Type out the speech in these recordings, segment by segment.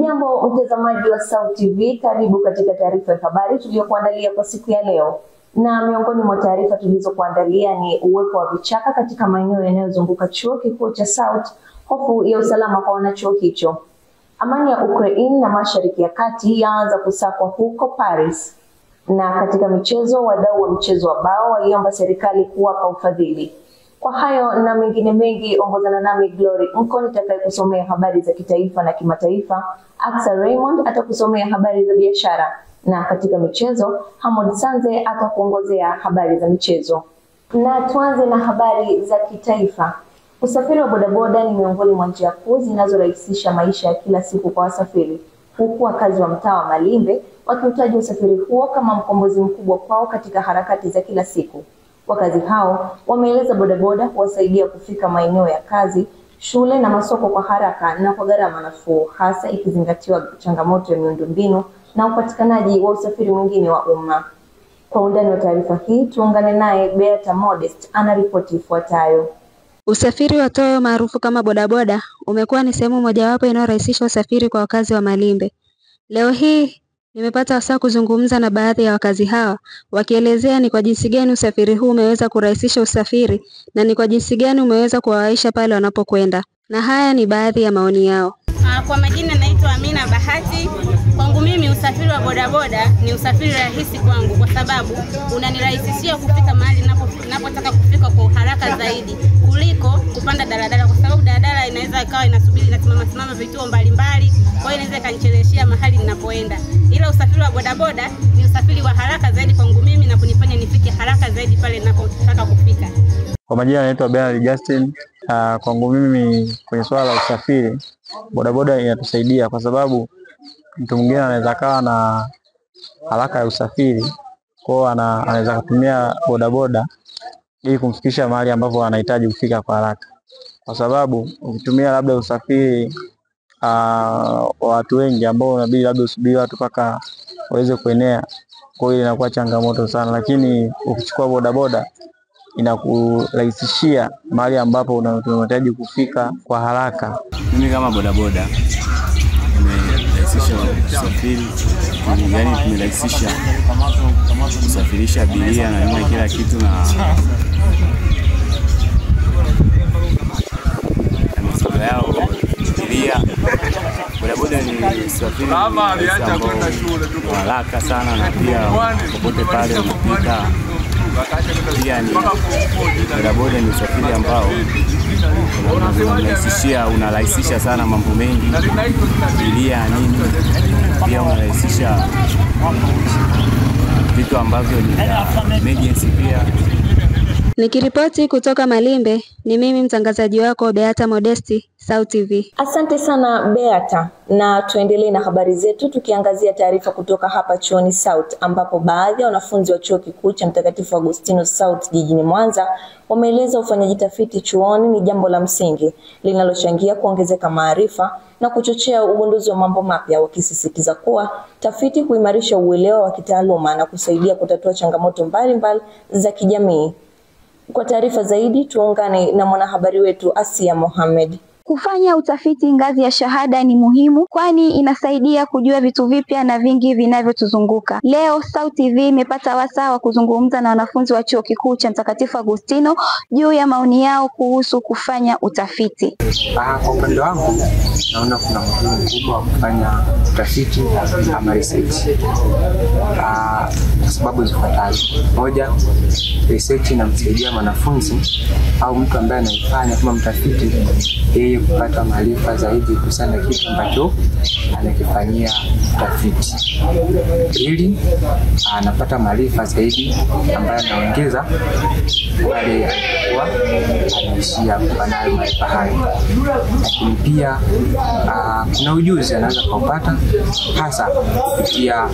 Hujambo mtazamaji wa Sauti TV, karibu katika taarifa ya habari tuliyokuandalia kwa siku ya leo. Na miongoni mwa taarifa tulizokuandalia ni uwepo wa vichaka katika maeneo yanayozunguka chuo kikuu cha South, hofu ya usalama kwa wanachuo hicho. Amani ya Ukraine na Mashariki ya Kati yaanza kusakwa huko Paris. Na katika michezo, wadau wa mchezo wa bao waiomba serikali kuwapa ufadhili. Kwa hayo na mengine mengi, ongozana nami Glory Mko nitakayekusomea habari za kitaifa na kimataifa. Axa Raymond atakusomea habari za biashara, na katika michezo Hamod Sanze atakuongozea habari za michezo. Na tuanze na habari za kitaifa. Usafiri wa bodaboda ni miongoni mwa njia kuu zinazorahisisha maisha ya kila siku kwa wasafiri, huku wakazi wa mtaa wa Malimbe wakiutaja usafiri huo kama mkombozi mkubwa kwao katika harakati za kila siku. Wakazi hao wameeleza bodaboda huwasaidia kufika maeneo ya kazi, shule na masoko kwa haraka na kwa gharama nafuu, hasa ikizingatiwa changamoto ya miundombinu na upatikanaji wa usafiri mwingine wa umma. Kwa undani wa taarifa hii, tuungane naye Beata Modest anaripoti ifuatayo. Usafiri wa toyo maarufu kama bodaboda umekuwa ni sehemu mojawapo inayorahisisha usafiri kwa wakazi wa Malimbe. Leo hii nimepata wasaa kuzungumza na baadhi ya wakazi hawa, wakielezea ni kwa jinsi gani usafiri huu umeweza kurahisisha usafiri na ni kwa jinsi gani umeweza kuwawaisha pale wanapokwenda. Na haya ni baadhi ya maoni yao. Kwa majina naitwa Amina Bahati. Kwangu mimi usafiri wa bodaboda ni usafiri rahisi kwangu kwa sababu unanirahisishia kufika mahali ninapotaka kufika kwa haraka zaidi kuliko kupanda daladala, kwa sababu daladala inaweza ikawa inasubiri na simama vituo mbalimbali, kwa hiyo inaweza kanicheleweshia mahali ninapoenda. Ila usafiri wa bodaboda ni usafiri wa haraka zaidi kwangu mimi na kunifanya nifike haraka zaidi pale ninapotaka kufika. Kwa majina naitwa Bernard Justin. Kwangu mimi kwenye swala la usafiri, bodaboda inatusaidia kwa sababu mtu mwingine anaweza kawa na haraka ya usafiri, kwa hiyo anaweza kutumia bodaboda ili kumfikisha mahali ambapo anahitaji kufika kwa haraka. Kwa sababu ukitumia labda usafiri watu wengi ambao unabidi labda usubiri watu mpaka waweze kuenea, kwa hiyo inakuwa changamoto sana, lakini ukichukua bodaboda inakurahisishia mahali ambapo unahitaji kufika kwa haraka. Mimi kama bodaboda nimerahisisha usafiri, yani tumerahisisha kusafirisha abiria na nini kila kitu na mizigo yao abiria. Bodaboda ni usafiri haraka sana na pia popote pale unapita. Pia ni bodaboda ni usafiri ambao unarahisisha sana mambo mengi, abiria nini, pia unarahisisha vitu ambavyo ni emergency pia. Nikiripoti kutoka Malimbe, ni mimi mtangazaji wako Beata Modesti, Sauti TV. Asante sana Beata, na tuendelee na habari zetu tukiangazia taarifa kutoka hapa chuoni South, ambapo baadhi ya wanafunzi wa chuo kikuu cha Mtakatifu Agustino South jijini Mwanza wameeleza ufanyaji tafiti chuoni ni jambo la msingi linalochangia kuongezeka maarifa na kuchochea ugunduzi wa mambo mapya, wakisisitiza kuwa tafiti huimarisha uelewa wa kitaaluma na kusaidia kutatua changamoto mbalimbali za kijamii. Kwa taarifa zaidi tuungane na mwanahabari wetu Asia Mohamed. Kufanya utafiti ngazi ya shahada ni muhimu kwani inasaidia kujua vitu vipya na vingi vinavyotuzunguka. Leo Sauti TV imepata wasaa wa kuzungumza na wanafunzi wa chuo kikuu cha Mtakatifu Agustino juu ya maoni yao kuhusu kufanya utafiti. Kwa upande wangu naona kuna umuhimu mkubwa wa kufanya utafiti ama research kwa sababu zifuatazo. Moja, research inamsaidia mwanafunzi au mtu ambaye anaifanya kama mtafiti yeye kupata maarifa zaidi kuhusiana na kitu ambacho anakifanyia utafiti. Pili, anapata maarifa zaidi ambayo anaongeza pale alikuwa anaishia kupata maarifa hayo. Lakini pia kuna ujuzi anaweza kupata hasa kupitia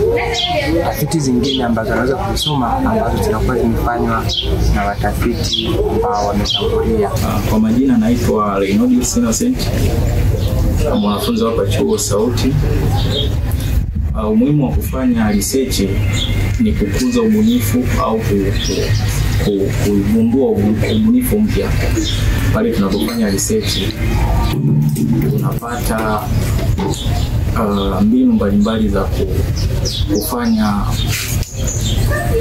tafiti zingine ambazo anaweza kusoma ambazo zinakuwa zimefanywa na watafiti ambao wametangulia. Kwa majina naitwa Reynolds Innocent, mwanafunzi hapa chuo Sauti. Umuhimu wa kufanya research ni kukuza ubunifu au kuvumbua ubunifu mpya. Pale tunapofanya research tunapata mbinu mbalimbali za kufanya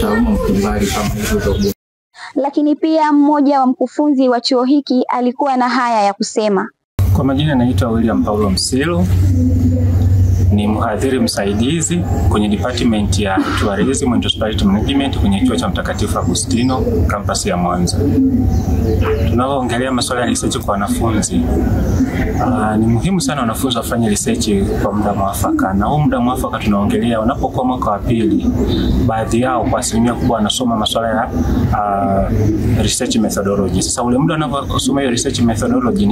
taaluma mbalimbali kama hizo za ubunifu. Lakini pia mmoja wa mkufunzi wa chuo hiki alikuwa na haya ya kusema. Kwa majina naitwa William Paulo Msilu. Ni mhadhiri msaidizi kwenye department ya Tourism and Hospitality Management kwenye chuo cha Mtakatifu Agustino campus ya Mwanza. Tunapoongelea masuala ya research kwa wanafunzi, ni muhimu sana wanafunzi wafanye research kwa muda mwafaka. Na muda mwafaka tunaongelea unapokuwa mwaka wa pili, baadhi yao kwa asilimia kubwa wanasoma masuala ya research methodology. Sasa ule muda wanaposoma hiyo research methodology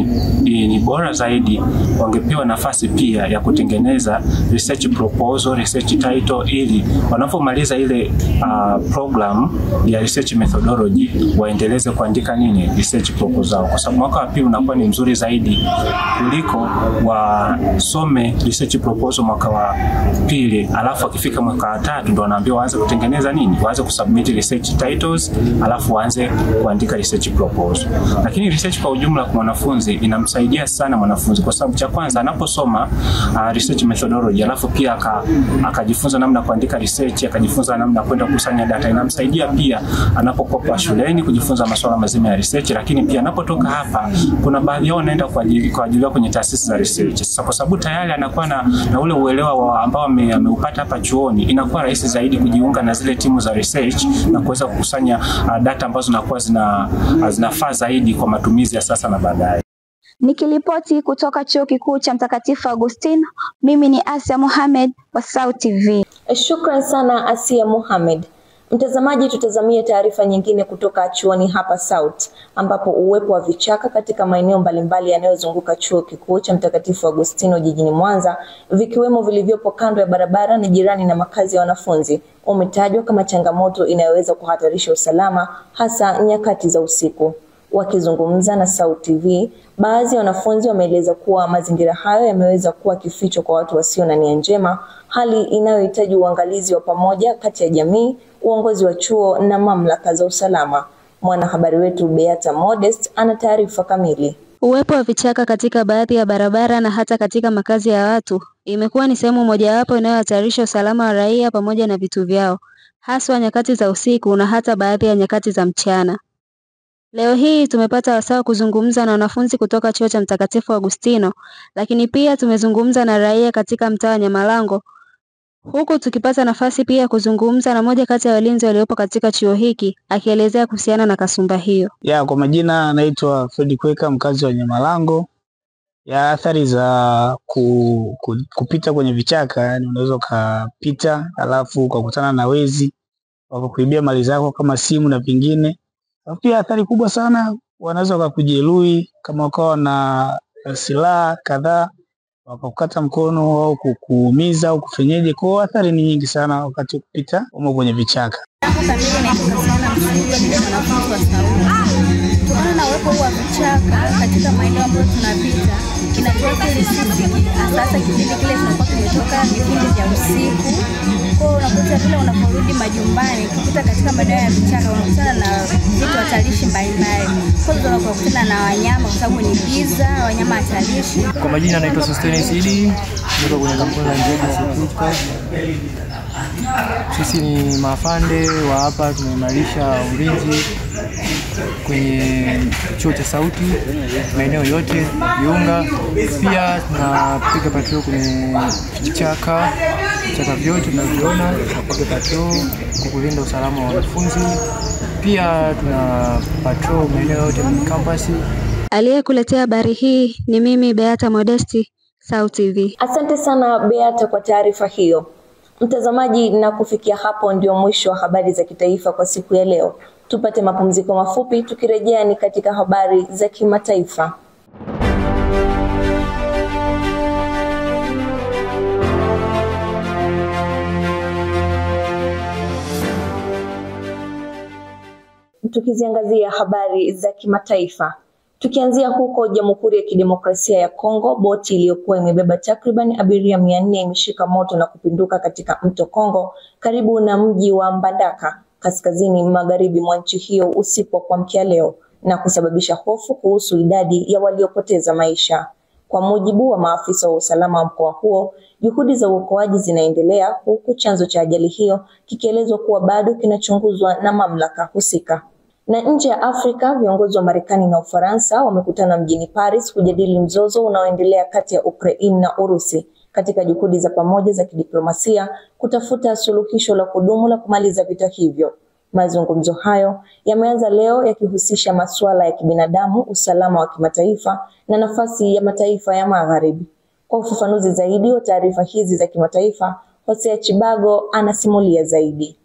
ni bora zaidi wangepewa nafasi pia ya kutengeneza research proposal, research title, ili wanapomaliza ile program ya research methodology waendeleze kuandika research proposal, kwa sababu mwaka wa pili unakuwa ni mzuri zaidi kuliko wasome research proposal mwaka wa pili alafu akifika mwaka wa tatu ndo wanaambiwa waanze kutengeneza waanze kusubmit research titles alafu waanze kuandika research proposal. Lakini research kwa ujumla kwa mwanafunzi inamsaidia sana mwanafunzi, kwa sababu cha kwanza anaposoma research methodology alafu pia akajifunza namna kuandika research, akajifunza namna kwenda kukusanya data, inamsaidia pia anapokuwa shuleni kujifunza masuala mazima ya research. Lakini pia anapotoka hapa kuna baadhi yao wanaenda kuajiliwa kwenye taasisi za research. Sasa kwa sababu tayari anakuwa na ule uelewa ambao ameupata hapa chuoni, inakuwa rahisi zaidi kujiunga na zile timu za research na kuweza kukusanya data ambazo zinakuwa zinafaa zaidi kwa matumizi ya sasa na baadaye. Nikiripoti kutoka Chuo Kikuu cha Mtakatifu Agustino, mimi ni Asia Mohamed wa SAUT TV. Shukran sana Asia Mohamed. Mtazamaji, tutazamie taarifa nyingine kutoka chuoni hapa SAUT, ambapo uwepo wa vichaka katika maeneo mbalimbali yanayozunguka Chuo Kikuu cha Mtakatifu Agustino jijini Mwanza, vikiwemo vilivyopo kando ya barabara na jirani na makazi ya wanafunzi, umetajwa kama changamoto inayoweza kuhatarisha usalama, hasa nyakati za usiku. Wakizungumza na SAUT TV, baadhi ya wanafunzi wameeleza kuwa mazingira hayo yameweza kuwa kificho kwa watu wasio na nia njema, hali inayohitaji uangalizi wa pamoja kati ya jamii, uongozi wa chuo na mamlaka za usalama. Mwanahabari wetu Beata Modest ana taarifa kamili. Uwepo wa vichaka katika baadhi ya barabara na hata katika makazi ya watu imekuwa ni sehemu mojawapo inayohatarisha usalama wa raia pamoja na vitu vyao, haswa nyakati za usiku na hata baadhi ya nyakati za mchana. Leo hii tumepata wasaa kuzungumza na wanafunzi kutoka Chuo cha Mtakatifu Agustino, lakini pia tumezungumza na raia katika mtaa wa Nyamalango, huku tukipata nafasi pia kuzungumza na moja kati ya walinzi waliopo katika chuo hiki, akielezea kuhusiana na kasumba hiyo. Kwa majina naitwa Fredi Kweka, mkazi wa Nyamalango. Athari za kupita kwenye vichaka, yani unaweza kupita alafu ukakutana na wezi wakakuibia mali zako kama simu na vingine. Pia athari kubwa sana, wanaweza kukujeruhi kama ukawa na silaha kadhaa, wakakukata mkono au kukuumiza au kufenyeje. Kwa athari ni nyingi sana wakati kupita umo kwenye vichaka. Tunaona na uwepo wa vichaka katika maeneo ambayo tunapita inatuathiri sisi, hasa kipindi kile tunakuwa tumetoka vipindi vya usiku. Kwa unakuta vile unaporudi majumbani kupita katika maeneo ya vichaka unakutana na vitu hatarishi mbalimbali. Kwa hiyo unakutana na wanyama kwa sababu ni giza, wanyama hatarishi. Kwa majina naitwa Sostenes Idi, niko kwenye kampuni ya Njedi Security. Sisi ni mafande wa hapa, tunaimarisha ulinzi kwenye chuo cha SAUT maeneo yote viunga. Pia tunapiga patrol kwenye vichaka vyote tunavyoona, tunapiga patrol kulinda usalama wa wanafunzi. Pia tuna patrol maeneo yote kwenye campus. Aliyekuletea habari hii ni mimi Beata Modesti, SAUT TV. Asante sana Beata kwa taarifa hiyo. Mtazamaji, na kufikia hapo ndio mwisho wa habari za kitaifa kwa siku ya leo. Tupate mapumziko mafupi, tukirejea ni katika habari za kimataifa. Tukiziangazia habari za kimataifa, tukianzia huko Jamhuri ya Kidemokrasia ya Kongo, boti iliyokuwa imebeba takriban abiria 400 imeshika moto na kupinduka katika mto Kongo karibu na mji wa Mbandaka, kaskazini magharibi mwa nchi hiyo usiku wa kuamkia leo, na kusababisha hofu kuhusu idadi ya waliopoteza maisha. Kwa mujibu wa maafisa wa usalama wa mkoa huo, juhudi za uokoaji zinaendelea huku chanzo cha ajali hiyo kikielezwa kuwa bado kinachunguzwa na mamlaka husika. Na nje ya Afrika, viongozi wa Marekani na Ufaransa wamekutana mjini Paris kujadili mzozo unaoendelea kati ya Ukraine na Urusi katika juhudi za pamoja za kidiplomasia kutafuta suluhisho la kudumu la kumaliza vita hivyo. Mazungumzo hayo yameanza leo yakihusisha masuala ya kibinadamu, usalama wa kimataifa na nafasi ya mataifa ya Magharibi. Kwa ufafanuzi zaidi wa taarifa hizi za kimataifa, Hosea Chibago anasimulia zaidi.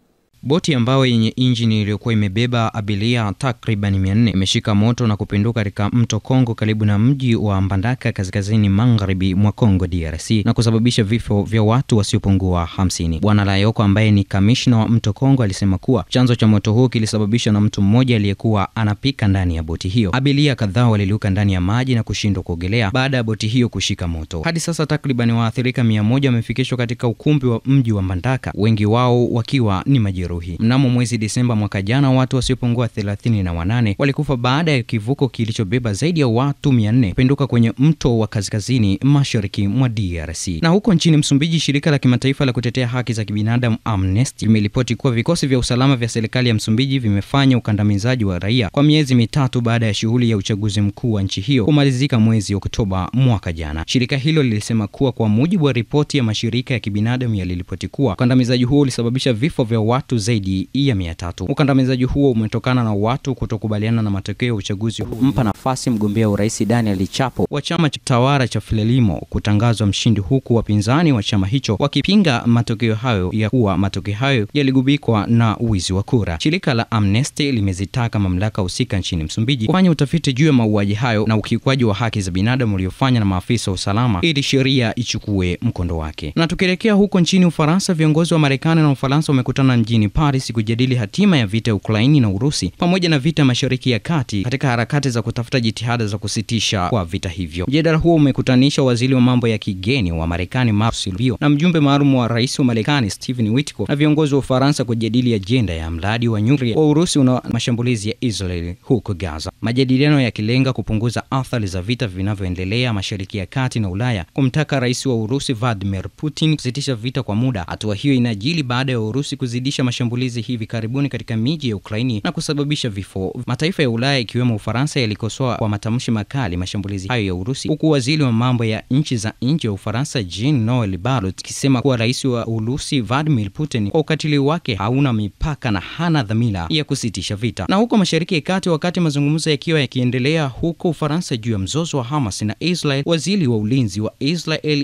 Boti ambayo yenye injini iliyokuwa imebeba abiria takriban 400 imeshika moto na kupinduka katika mto Kongo karibu na mji wa Mbandaka kaskazini magharibi mwa Kongo DRC na kusababisha vifo vya watu wasiopungua 50. Bwana Layoko ambaye ni kamishna wa mto Kongo alisema kuwa chanzo cha moto huo kilisababishwa na mtu mmoja aliyekuwa anapika ndani ya boti hiyo. Abiria kadhaa waliluka ndani ya maji na kushindwa kuogelea baada ya boti hiyo kushika moto. Hadi sasa takriban waathirika 100 wamefikishwa katika ukumbi wa mji wa Mbandaka, wengi wao wakiwa ni majeruhi. Mnamo mwezi Disemba mwaka jana watu wasiopungua 38 walikufa baada ya kivuko kilichobeba zaidi ya watu 400 kupinduka kwenye mto wa kaskazini mashariki mwa DRC. Na huko nchini Msumbiji, shirika la kimataifa la kutetea haki za kibinadamu Amnesty limeripoti kuwa vikosi vya usalama vya serikali ya Msumbiji vimefanya ukandamizaji wa raia kwa miezi mitatu baada ya shughuli ya uchaguzi mkuu wa nchi hiyo kumalizika mwezi Oktoba mwaka jana. Shirika hilo lilisema kuwa kwa mujibu wa ripoti ya mashirika ya kibinadamu yaliripoti kuwa ukandamizaji huo ulisababisha vifo vya watu zaidi ya 300. Ukandamizaji huo umetokana na watu kutokubaliana na matokeo ya uchaguzi huo kumpa nafasi mgombea urais Daniel Chapo wa chama cha tawala cha Frelimo kutangazwa mshindi, huku wapinzani wa chama hicho wakipinga matokeo hayo ya kuwa matokeo hayo yaligubikwa na uwizi wa kura. Shirika la Amnesty limezitaka mamlaka husika nchini Msumbiji kufanya utafiti juu ya mauaji hayo na ukiukwaji wa haki za binadamu uliofanywa na maafisa wa usalama ili sheria ichukue mkondo wake. Na tukielekea huko nchini Ufaransa, viongozi wa Marekani na Ufaransa wamekutana mjini Paris kujadili hatima ya vita ya Ukraini na Urusi pamoja na vita Mashariki ya Kati katika harakati za kutafuta jitihada za kusitisha kwa vita hivyo. Mjadala huo umekutanisha waziri wa mambo ya kigeni wa Marekani Marco Rubio na mjumbe maalum wa rais wa Marekani Stephen Witkoff na viongozi wa Ufaransa kujadili ajenda ya mradi wa nyuklia wa Urusi na mashambulizi ya Israel huko Gaza. Majadiliano yakilenga kupunguza athari za vita vinavyoendelea Mashariki ya Kati na Ulaya, kumtaka rais wa Urusi Vladimir Putin kusitisha vita kwa muda. Hatua hiyo inajili baada ya Urusi kuzidisha mashambulizi hivi karibuni katika miji ya Ukraini na kusababisha vifo. Mataifa ya Ulaya ikiwemo Ufaransa yalikosoa kwa matamshi makali mashambulizi hayo ya Urusi, huku waziri wa mambo ya nchi za nje wa Ufaransa Jean-Noel Barrot akisema kuwa rais wa Urusi Vladimir Putin kwa ukatili wake hauna mipaka na hana dhamira ya kusitisha vita. Na huko Mashariki ya Kati, wakati mazungumzo yakiwa yakiendelea huko Ufaransa juu ya mzozo wa Hamas na Israel, waziri wa ulinzi wa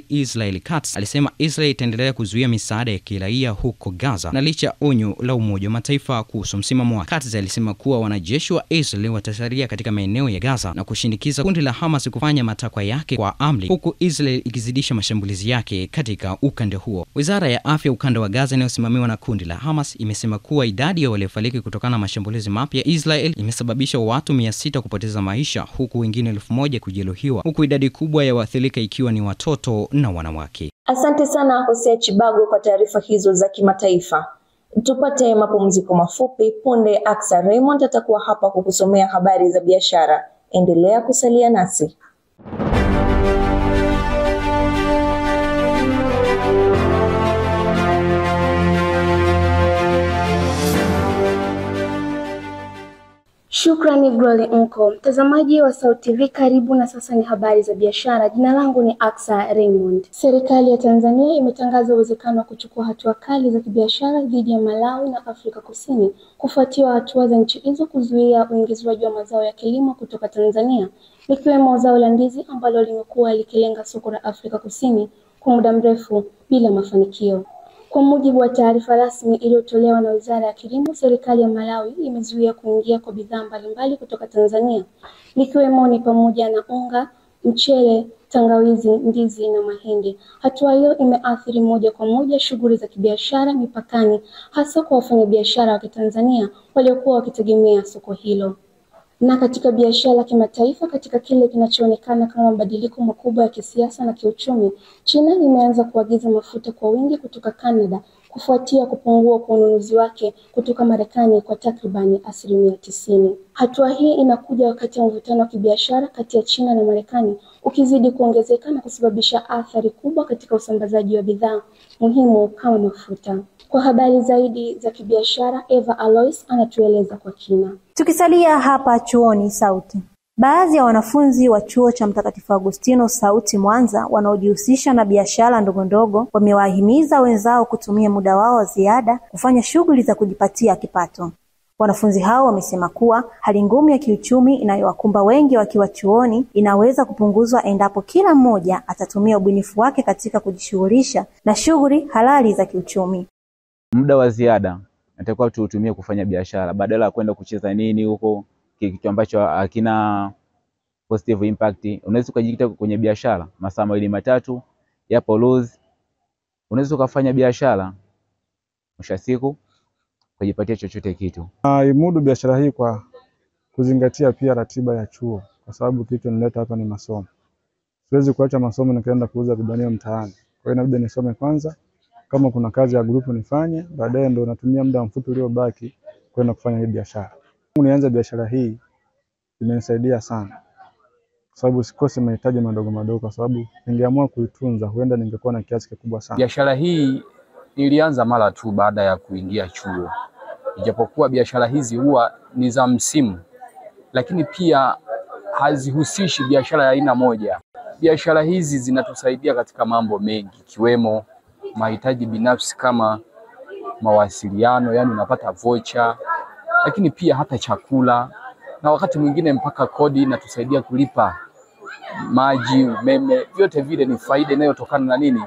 Israel Katz alisema Israel itaendelea kuzuia misaada ya kiraia huko Gaza na licha onyo la Umoja wa Mataifa kuhusu msimamo wake. Katz alisema kuwa wanajeshi wa Israel watasalia katika maeneo ya Gaza na kushinikiza kundi la Hamas kufanya matakwa yake kwa amri, huku Israel ikizidisha mashambulizi yake katika ukanda huo. Wizara ya afya ukanda wa Gaza inayosimamiwa na kundi la Hamas imesema kuwa idadi ya waliofariki kutokana na mashambulizi mapya Israel imesababisha watu 600 kupoteza maisha, huku wengine 1000 kujeruhiwa, huku idadi kubwa ya waathirika ikiwa ni watoto na wanawake. Asante sana Hosea Chibago kwa taarifa hizo za kimataifa. Tupate mapumziko mafupi. Punde Aksa Raymond atakuwa hapa kukusomea habari za biashara. Endelea kusalia nasi. Shukrani Glory Nko. Mtazamaji wa Sauti TV, karibu na sasa ni habari za biashara. Jina langu ni Aksa Raymond. Serikali ya Tanzania imetangaza uwezekano wa kuchukua hatua kali za kibiashara dhidi ya Malawi na Afrika Kusini kufuatia hatua za nchi hizo kuzuia uingizwaji wa mazao ya kilimo kutoka Tanzania, likiwemo zao la ndizi ambalo limekuwa likilenga soko la Afrika Kusini kwa muda mrefu bila mafanikio. Kwa mujibu wa taarifa rasmi iliyotolewa na Wizara ya Kilimo, serikali ya Malawi imezuia kuingia kwa bidhaa mbalimbali kutoka Tanzania, likiwemo ni pamoja na unga, mchele, tangawizi, ndizi na mahindi. Hatua hiyo imeathiri moja kwa moja shughuli za kibiashara mipakani, hasa kwa wafanyabiashara wa Kitanzania waliokuwa wakitegemea soko hilo. Na katika biashara kimataifa, katika kile kinachoonekana kama mabadiliko makubwa ya kisiasa na kiuchumi, China imeanza kuagiza mafuta kwa wingi kutoka Canada kufuatia kupungua kwa ununuzi wake kutoka Marekani kwa takribani 90%. Hatua hii inakuja wakati wa mvutano wa kibiashara kati ya China na Marekani ukizidi kuongezeka na kusababisha athari kubwa katika usambazaji wa bidhaa muhimu kama mafuta. Kwa habari zaidi za kibiashara, Eva Alois anatueleza kwa kina. Tukisalia hapa chuoni Sauti. Baadhi ya wanafunzi wa chuo cha Mtakatifu Agustino Sauti Mwanza wanaojihusisha na biashara ndogondogo wamewahimiza wenzao kutumia muda wao wa ziada kufanya shughuli za kujipatia kipato. Wanafunzi hao wamesema kuwa hali ngumu ya kiuchumi inayowakumba wengi wakiwa chuoni inaweza kupunguzwa endapo kila mmoja atatumia ubunifu wake katika kujishughulisha na shughuli halali za kiuchumi. Muda wa ziada natakiwa tuutumie kufanya biashara badala ya kwenda kucheza nini huko, kitu ambacho hakina positive impact. Unaweza kujikita kwenye biashara masaa 2-3 yapo loose. Unaweza kufanya biashara mwisho siku kujipatia chochote kitu. Imudu biashara hii kwa kuzingatia pia ratiba ya chuo, kwa sababu kitu nileta hapa ni masomo. Siwezi kuacha masomo nikaenda kuuza vibanio mtaani. Kwa hiyo inabidi nisome kwanza, kama kuna kazi ya grupu nifanye, baadaye ndo natumia muda mfupi uliobaki kwenda kufanya hii biashara. Nianza biashara hii imenisaidia sana, kwa sababu sikosi mahitaji madogo kwa sababu ningeamua kuitunza huenda ningekuwa na kiasi kikubwa sana. Biashara hii ilianza mara tu baada ya kuingia chuo. Ijapokuwa biashara hizi huwa ni za msimu, lakini pia hazihusishi biashara ya aina moja. Biashara hizi zinatusaidia katika mambo mengi, ikiwemo mahitaji binafsi kama mawasiliano, yani unapata voucher, lakini pia hata chakula, na wakati mwingine mpaka kodi inatusaidia kulipa maji, umeme. Vyote vile ni faida inayotokana na nini?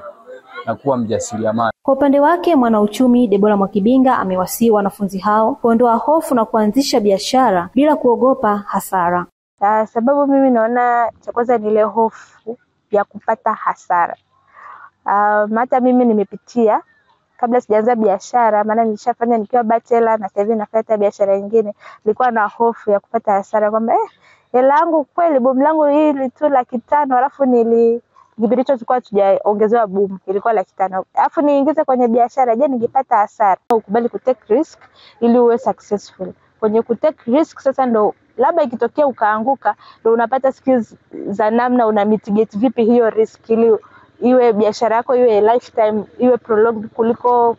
Na kuwa mjasiriamali. Kwa upande wake mwanauchumi Debora Mwakibinga amewasihi wanafunzi hao kuondoa hofu na kuanzisha biashara bila kuogopa hasara. Sababu mimi naona cha kwanza ni ile hofu ya kupata hasara. Hata mimi nimepitia kabla sijaanza biashara, maana nilishafanya nikiwa bachelor na sasa hivi nafanya biashara nyingine. Nilikuwa na hofu ya kupata hasara kwamba hela yangu kweli bomu langu hili tu 500,000 alafu kipindi hicho tulikuwa tujaongezewa boom ilikuwa 500,000. Alafu niingize kwenye biashara, je ningepata hasara? Ukubali ku take risk ili uwe successful. Kwenye ku take risk sasa ndo labda ikitokea ukaanguka ndo unapata skills za namna una mitigate vipi hiyo risk ili iwe biashara yako iwe lifetime, iwe prolonged kuliko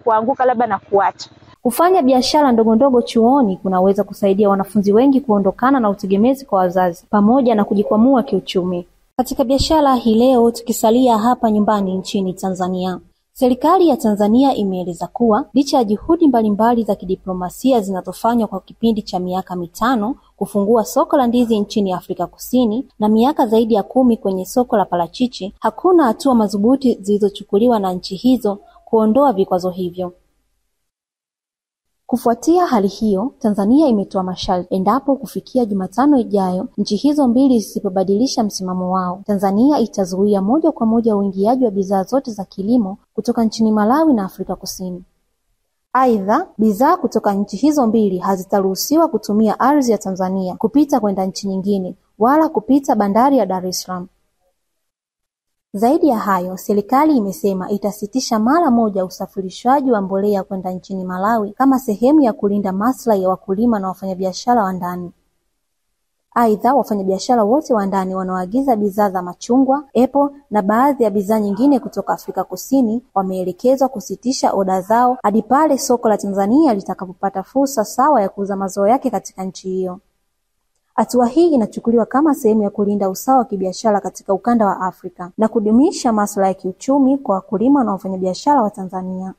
kuanguka labda na kuacha. Kufanya biashara ndogondogo chuoni kunaweza kusaidia wanafunzi wengi kuondokana na utegemezi kwa wazazi pamoja na kujikwamua kiuchumi. Katika biashara hii leo tukisalia hapa nyumbani nchini Tanzania. Serikali ya Tanzania imeeleza kuwa licha ya juhudi mbalimbali za kidiplomasia zinazofanywa kwa kipindi cha miaka 5 kufungua soko la ndizi nchini Afrika Kusini na miaka zaidi ya 10 kwenye soko la parachichi, hakuna hatua madhubuti zilizochukuliwa na nchi hizo kuondoa vikwazo hivyo. Kufuatia hali hiyo, Tanzania imetoa masharti endapo kufikia Jumatano ijayo nchi hizo mbili zisipobadilisha msimamo wao, Tanzania itazuia moja kwa moja uingiaji wa bidhaa zote za kilimo kutoka nchini Malawi na Afrika Kusini. Aidha, bidhaa kutoka nchi hizo mbili hazitaruhusiwa kutumia ardhi ya Tanzania kupita kwenda nchi nyingine wala kupita bandari ya Dar es Salaam. Zaidi ya hayo, serikali imesema itasitisha mara moja usafirishaji wa mbolea kwenda nchini Malawi kama sehemu ya kulinda maslahi ya wakulima na wafanyabiashara wa ndani. Aidha, wafanyabiashara wote wa ndani wanaoagiza bidhaa za machungwa, apple na baadhi ya bidhaa nyingine kutoka Afrika Kusini wameelekezwa kusitisha oda zao hadi pale soko la Tanzania litakapopata fursa sawa ya kuuza mazao yake katika nchi hiyo. Hatua hii inachukuliwa kama sehemu ya kulinda usawa wa kibiashara katika ukanda wa Afrika na kudumisha masuala ya kiuchumi kwa wakulima na wafanyabiashara wa Tanzania.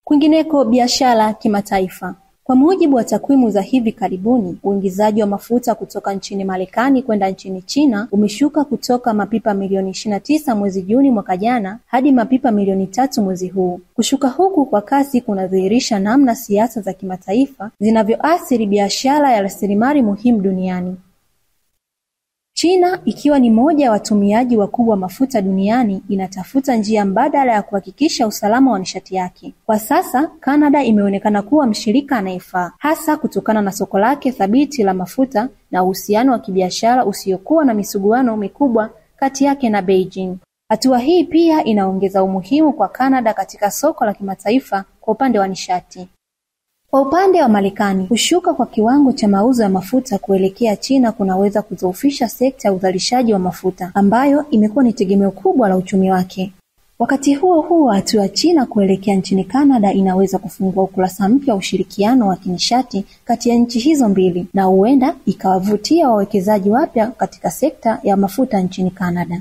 Kwingineko, biashara kimataifa. Kwa mujibu wa takwimu za hivi karibuni, uingizaji wa mafuta kutoka nchini Marekani kwenda nchini China umeshuka kutoka mapipa milioni 29 mwezi Juni mwaka jana hadi mapipa milioni 3 mwezi huu. Kushuka huku kwa kasi kunadhihirisha namna siasa za kimataifa zinavyoathiri biashara ya rasilimali muhimu duniani. China, ikiwa ni moja ya watumiaji wakubwa wa mafuta duniani, inatafuta njia mbadala ya kuhakikisha usalama wa nishati yake. Kwa sasa, Canada imeonekana kuwa mshirika anayefaa, hasa kutokana na soko lake thabiti la mafuta na uhusiano wa kibiashara usiokuwa na misuguano mikubwa kati yake na Beijing. Hatua hii pia inaongeza umuhimu kwa Canada katika soko la kimataifa kwa upande wa nishati. Kwa upande wa Marekani, kushuka kwa kiwango cha mauzo ya mafuta kuelekea China kunaweza kudhoofisha sekta ya uzalishaji wa mafuta ambayo imekuwa ni tegemeo kubwa la uchumi wake. Wakati huo huo, hatua ya China kuelekea nchini Canada inaweza kufungua ukurasa mpya wa ushirikiano wa kinishati kati ya nchi hizo mbili na huenda ikawavutia wawekezaji wapya katika sekta ya mafuta nchini Canada.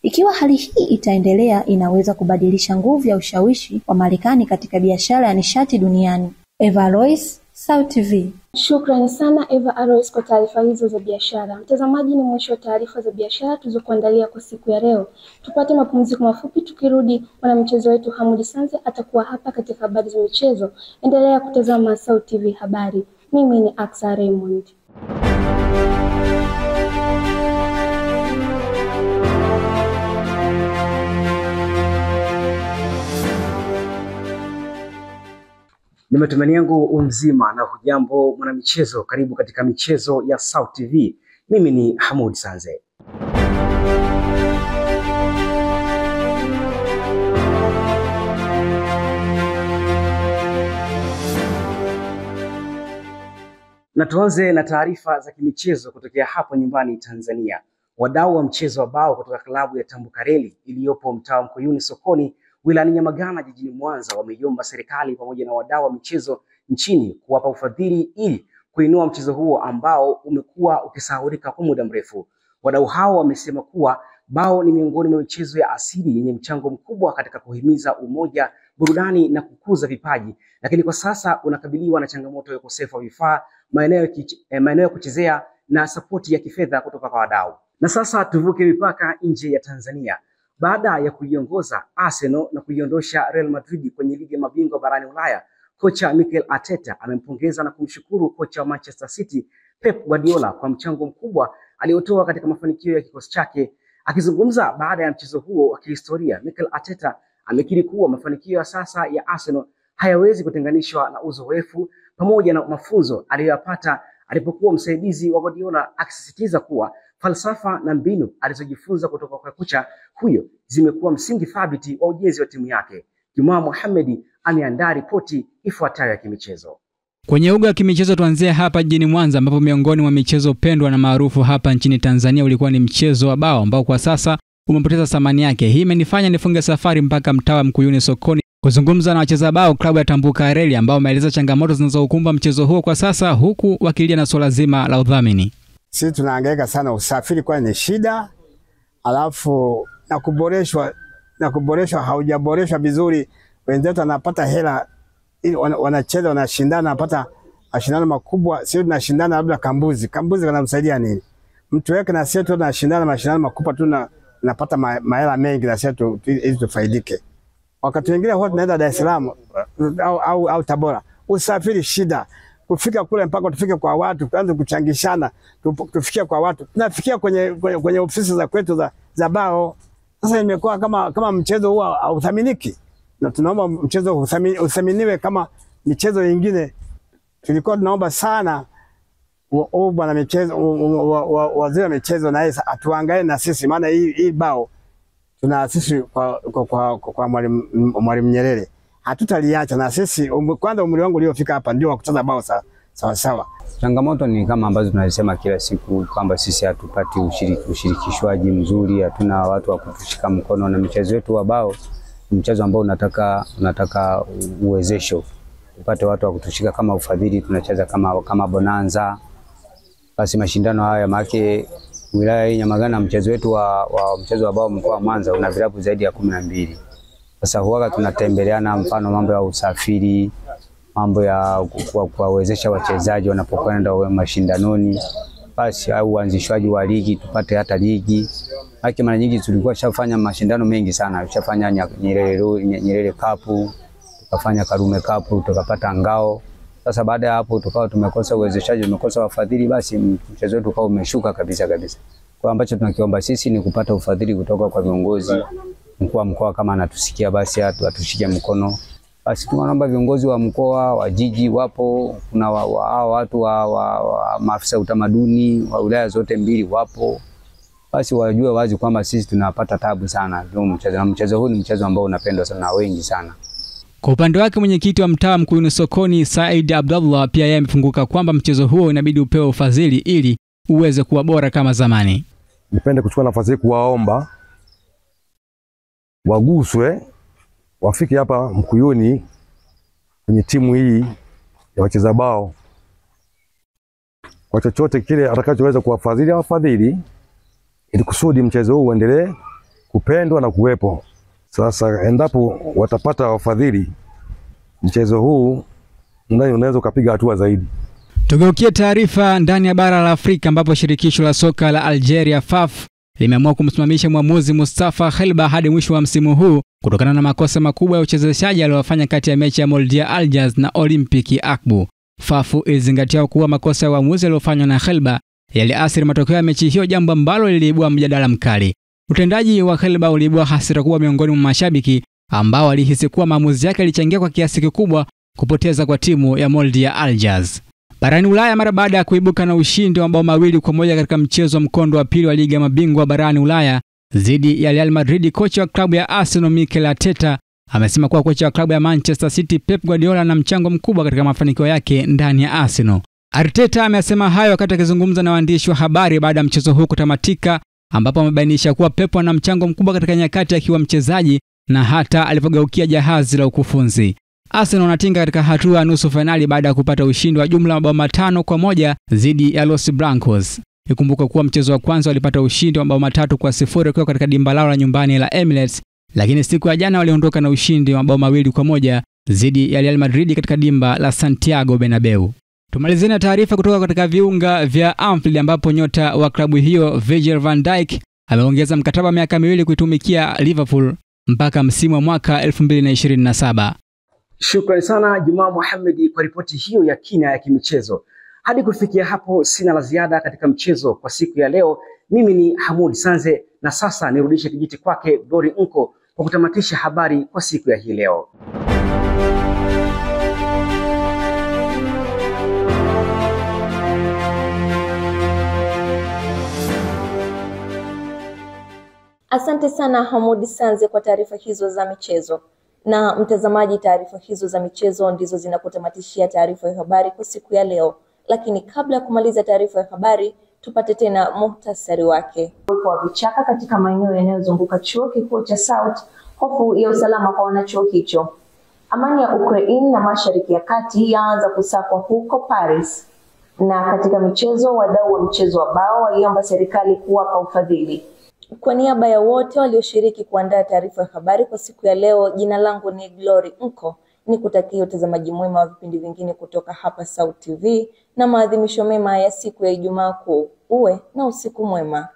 Ikiwa hali hii itaendelea, inaweza kubadilisha nguvu ya ushawishi wa Marekani katika biashara ya nishati duniani. Eva Alois, SAUT TV. Shukrani sana Eva Alois kwa taarifa hizo za biashara. Mtazamaji, ni mwisho wa taarifa za biashara tulizokuandalia kwa siku ya leo. Tupate mapumziko mafupi, tukirudi mwanamchezo wetu Hamudi Sanze atakuwa hapa katika habari za michezo. Endelea kutazama SAUT TV habari. Mimi ni Aksa Raymond. Ni matumaini yangu mzima na hujambo mwanamichezo. Karibu katika michezo ya SAUT TV. Mimi ni Hamudi Sanze. Na tuanze na taarifa za kimichezo kutokea hapo nyumbani Tanzania. Wadau wa mchezo wa bao kutoka klabu ya Tambukareli iliyopo mtaa Mkuyuni sokoni wilayani Nyamagana jijini Mwanza wameiomba serikali pamoja na wadau wa michezo nchini kuwapa ufadhili ili kuinua mchezo huo ambao umekuwa ukisahaulika kwa muda mrefu. Wadau hao wamesema kuwa bao ni miongoni mwa michezo ya asili yenye mchango mkubwa katika kuhimiza umoja, burudani na kukuza vipaji, lakini kwa sasa unakabiliwa na changamoto ya ukosefu wa vifaa, maeneo ya kuchezea na sapoti ya kifedha kutoka kwa wadau. Na sasa tuvuke mipaka nje ya Tanzania. Baada ya kuiongoza Arsenal na kuiondosha Real Madrid kwenye ligi ya mabingwa barani Ulaya, kocha Mikel Arteta amempongeza na kumshukuru kocha wa Manchester City Pep Guardiola kwa mchango mkubwa aliotoa katika mafanikio ya kikosi chake. Akizungumza baada ya mchezo huo wa kihistoria, Mikel Arteta amekiri kuwa mafanikio ya sasa ya Arsenal hayawezi kutenganishwa na uzoefu pamoja na mafunzo aliyoyapata alipokuwa msaidizi wa Guardiola, akisisitiza kuwa falsafa na mbinu alizojifunza kutoka kwa kocha huyo zimekuwa msingi thabiti wa ujenzi wa timu yake. Jumaa Mohamed ameandaa ripoti ifuatayo ya kimichezo. Kwenye uga wa kimichezo tuanzie hapa jijini Mwanza, ambapo miongoni mwa michezo pendwa na maarufu hapa nchini Tanzania ulikuwa ni mchezo wa bao ambao kwa sasa umepoteza thamani yake. Hii imenifanya nifunge safari mpaka mtaa Mkuyuni sokoni kuzungumza na wacheza bao klabu ya Tambukareli ambao wameeleza changamoto zinazokumba mchezo huo kwa sasa, huku wakilia na swala zima la udhamini. Sisi tunahangaika sana, usafiri kwa ni shida, alafu na kuboreshwa haujaboreshwa vizuri. Wenzetu wanapata hela ili wanacheza, wanashindana, wanapata mashindano makubwa. Sisi tunashindana labda kambuzi kanamsaidia nini mtu wake? Na sisi tunashindana mashindano makubwa, tunapata mahela mengi na sisi ili tufaidike. Wakati wengine huwa tunaenda Dar es Salaam au Tabora, usafiri shida, kufika kule mpaka tufike kwa watu, tuanze kuchangishana, tufikie kwa watu, tunafikia kwenye ofisi za kwetu za bao. Sasa imekuwa kama mchezo huo hauthaminiki, na tunaomba mchezo uthaminiwe kama michezo mingine. Tulikuwa tunaomba sana bwana michezo, waziri wa michezo na yeye atuangalie na sisi, maana hii bao tuna sisi kwa Mwalimu Nyerere hatutaliacha, na sisi kwanza umri wangu uliofika hapa ndio wakucheza bao sawa. Changamoto ni kama ambazo tunasema kila siku kwamba sisi hatupati ushirikishwaji mzuri, hatuna watu wa kutushika mkono, na mchezo wetu wa bao mchezo ambao unataka uwezesho, upate watu wa kutushika kama ufadhili. Tunacheza kama bonanza. Basi mashindano haya make wilaya ya Nyamagana, mchezo wetu wa mchezo wa bao mkoa wa Mwanza una vilabu zaidi ya 12. Sasa huaga tunatembeleana, mfano mambo ya usafiri, mambo ya kuwawezesha wachezaji wanapokwenda mashindanoni, basi au uanzishwaji wa ligi, tupate hata ligi. Haki mara nyingi tulikuwa shafanya mashindano mengi sana, tushafanya Nyerere Cup, tukafanya Karume Cup, tukapata ngao. Sasa baada ya hapo tukawa tumekosa uwezeshaji, tumekosa wafadhili, basi mchezo wetu ukao umeshuka kabisa. Kwa ambacho tunakiomba sisi ni kupata ufadhili kutoka kwa viongozi. Mkuu wa mkoa kama anatusikia, basi atushike mkono. Basi tunaomba viongozi wa mkoa, wa jiji wapo, kuna watu wa maafisa utamaduni wa wilaya zote mbili wapo. basi wajue wazi kwamba sisi tunapata tabu sana ndio mchezo, na mchezo huu ni mchezo ambao unapendwa sana na wengi sana. Kwa upande wake mwenyekiti wa mtaa Mkuyuni Sokoni Said Abdullah pia yeye amefunguka kwamba mchezo huo inabidi upewe ufadhili ili uweze kuwa bora kama zamani. Nipende kuchukua nafasi hii kuwaomba waguswe wafike hapa Mkuyuni kwenye timu hii ya wacheza bao. Kwa chochote kile atakachoweza kuwafadhili wafadhili ili kusudi mchezo huu uendelee kupendwa na kuwepo. Sasa endapo watapata wafadhili, mchezo huu ndani unaweza kupiga hatua zaidi. Tugeukie taarifa ndani ya bara la Afrika ambapo shirikisho la soka la Algeria FAF limeamua kumsimamisha mwamuzi Mustafa Khelba hadi mwisho wa msimu huu kutokana na makosa makubwa ya uchezeshaji aliyofanya kati ya mechi ya Moldia Algiers na Olympique Akbu. FAF ilizingatia kuwa makosa ya uamuzi yaliyofanywa na Khelba yaliathiri matokeo ya mechi hiyo, jambo ambalo liliibua mjadala mkali. Utendaji wa Khelba uliibua hasira kubwa miongoni mwa mashabiki ambao walihisi kuwa maamuzi yake yalichangia kwa kiasi kikubwa kupoteza kwa timu ya Moldia Algiers. Barani Ulaya, mara baada ya kuibuka na ushindi wa mabao 2-1 katika mchezo wa mkondo wa pili wa ligi ya mabingwa barani Ulaya dhidi ya Real Madrid, kocha wa klabu ya Arsenal Mikel Arteta amesema kuwa kocha wa klabu ya Manchester City Pep Guardiola ana mchango mkubwa katika mafanikio yake ndani ya Arsenal. Arteta amesema hayo wakati akizungumza na waandishi wa habari baada ya mchezo huu kutamatika, ambapo amebainisha kuwa Pep ana mchango mkubwa katika nyakati akiwa mchezaji na hata alipogeukia jahazi la ukufunzi. Arsenal wanatinga katika hatua ya nusu finali baada ya kupata ushindi wa jumla mabao 5-1 dhidi ya Los Blancos. Ikumbuka kuwa mchezo wa kwanza walipata ushindi wa mabao 3-0 kwa katika dimba lao la nyumbani la Emirates, lakini siku ya jana waliondoka na ushindi wa mabao 2-1 dhidi ya Real Madrid katika dimba la Santiago Bernabeu. Tumalizeni na taarifa kutoka katika viunga vya Anfield ambapo nyota wa klabu hiyo Virgil van Dijk ameongeza mkataba miaka 2 kuitumikia Liverpool mpaka msimu wa mwaka 2027. Shukrani sana Juma Mohamed kwa ripoti hiyo ya kina ya kimichezo. Hadi kufikia hapo sina la ziada katika mchezo kwa siku ya leo. Mimi ni Hamud Sanze na sasa nirudishe kijiti kwake Dori Nko kwa kutamatisha habari kwa siku ya hii leo. Asante sana Hamud Sanze kwa taarifa hizo za michezo. Na mtazamaji, taarifa hizo za michezo ndizo zinapotamatishia taarifa ya habari kwa siku ya leo. Lakini kabla ya kumaliza taarifa ya habari, tupate tena muhtasari wake. Uwepo wa vichaka katika maeneo yanayozunguka chuo kikuu cha South, hofu ya usalama kwa wanachuo hicho. Amani ya Ukraine na Mashariki ya Kati yaanza kusakwa huko Paris. Na katika michezo, wadau wa mchezo wa bao waiomba serikali kuwapa ufadhili. Kwa niaba ya wote walioshiriki kuandaa taarifa ya habari kwa siku ya leo, jina langu ni Glory Nko. Nikutakia utazamaji mwema wa vipindi vingine kutoka hapa South TV na maadhimisho mema ya siku ya Ijumaa Kuu. Uwe na usiku mwema.